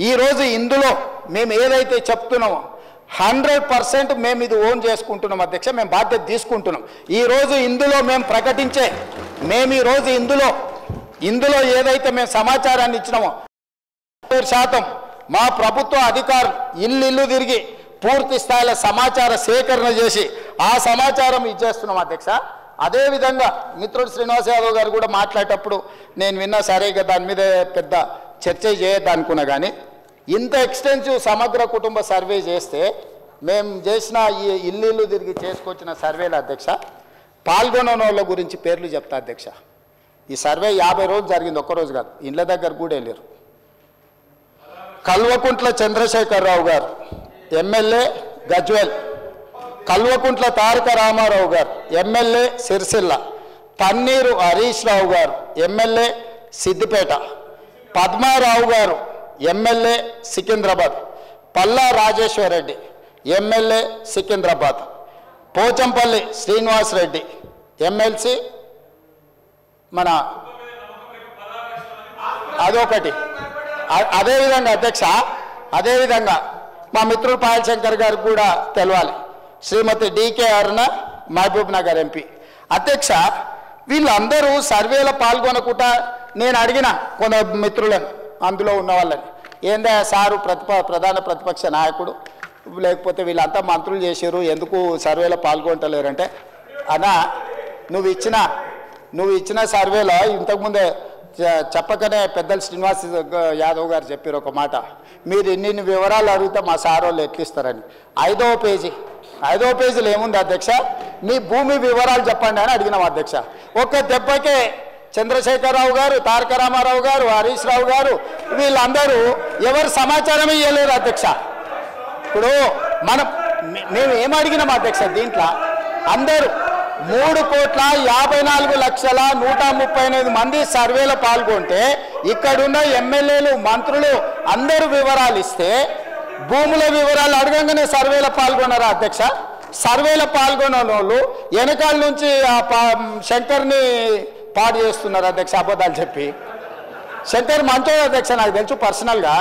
ఈ రోజు ఇందులో మేము ఏదైతే చెప్తున్నామో 100% మేము ఇది ఓన్ చేసుకుంటున్నాం అధ్యక్ష, మేము బాధ్యత తీసుకుంటున్నాం. ఈ రోజు ఇందులో మేము ప్రకటించే ఈ రోజు ఇందులో ఏదైతే మేము సమాచారాన్ని ఇచ్చినామో 100% మా ప్రభుత్వ అధికారులు ఇల్లు తిరిగి పూర్తి స్థాయిలో సమాచార సేకరణ చేసి ఆ సమాచారం ఇచ్చేస్తున్నాం అధ్యక్ష. అదేవిధంగా మిత్రుడు శ్రీనివాస్ యాదవ్ గారు కూడా మాట్లాడేటప్పుడు నేను విన్నా, సరే ఇక దాని మీద పెద్ద చర్చ చేయొద్దనుకున్నా, కానీ ఇంత ఎక్స్టెన్సివ్ సమగ్ర కుటుంబ సర్వే చేస్తే మేము చేసిన ఈ ఇల్లు తిరిగి చేసుకొచ్చిన సర్వేల అధ్యక్ష పాల్గొన్న వాళ్ళ గురించి పేర్లు చెప్తా అధ్యక్ష. ఈ సర్వే 50 రోజులు జరిగింది, ఒక్కరోజు కాదు. ఇండ్ల దగ్గర కూడా వెళ్ళారు. కల్వకుంట్ల చంద్రశేఖరరావు గారు ఎమ్మెల్యే గజ్వేల్, కల్వకుంట్ల తారక రామారావు గారు ఎమ్మెల్యే సిరిసిల్ల, పన్నీరు హరీష్ రావు గారు ఎమ్మెల్యే సిద్దిపేట, పద్మారావు గారు MLA Secunderabad, Palla Rajeshwar Reddy MLA Secunderabad, Pochampally Srinivas Reddy MLC మన అదొకటి. అదేవిధంగా అధ్యక్ష, అదేవిధంగా మా మిత్రుడు పాయల్ శంకర్ గారికి కూడా తెలవాలి, శ్రీమతి డికే అరుణ మహబూబ్ నగర్ ఎంపీ. అధ్యక్ష, వీళ్ళందరూ సర్వేలో పాల్గొనకుండా నేను అడిగిన కొంత మిత్రులను అందులో ఉన్న వాళ్ళని, ఏందా సారు ప్రధాన ప్రతిపక్ష నాయకుడు, లేకపోతే వీళ్ళంతా మంత్రులు చేసారు, ఎందుకు సర్వేలో పాల్గొంటలేరంటే, అన్నా నువ్వు ఇచ్చిన సర్వేలో ఇంతకుముందే చెప్పకనే పెద్దలు శ్రీనివాస్ యాదవ్ గారు చెప్పారు ఒక మాట, మీరు ఇన్ని వివరాలు అడిగితే మా సార్ వాళ్ళు ఎట్లిస్తారని. 5వ పేజీలో ఏముంది అధ్యక్ష, మీ భూమి వివరాలు చెప్పండి అని అడిగినాం అధ్యక్ష. ఒక్క దెబ్బకే చంద్రశేఖరరావు గారు, తారక రామారావు గారు, హరీష్ రావు గారు వీళ్ళందరూ ఎవరు సమాచారం ఇవ్వలేరు అధ్యక్ష. ఇప్పుడు మేము ఏం అడిగినాం అధ్యక్ష, దీంట్లో అందరూ 3,54,138 మంది సర్వేలో పాల్గొంటే ఇక్కడున్న ఎమ్మెల్యేలు మంత్రులు అందరూ వివరాలు ఇస్తే భూముల వివరాలు అడగంగానే సర్వేలో పాల్గొన్నారా అధ్యక్ష? సర్వేలో పాల్గొన్న వాళ్ళు వెనకాల నుంచి శంకర్ని పాడు చేస్తున్నారు అధ్యక్ష, అబద్ధాలు చెప్పి. శంకర్ మంచోడు అధ్యక్ష, నాకు తెలుసు పర్సనల్గా.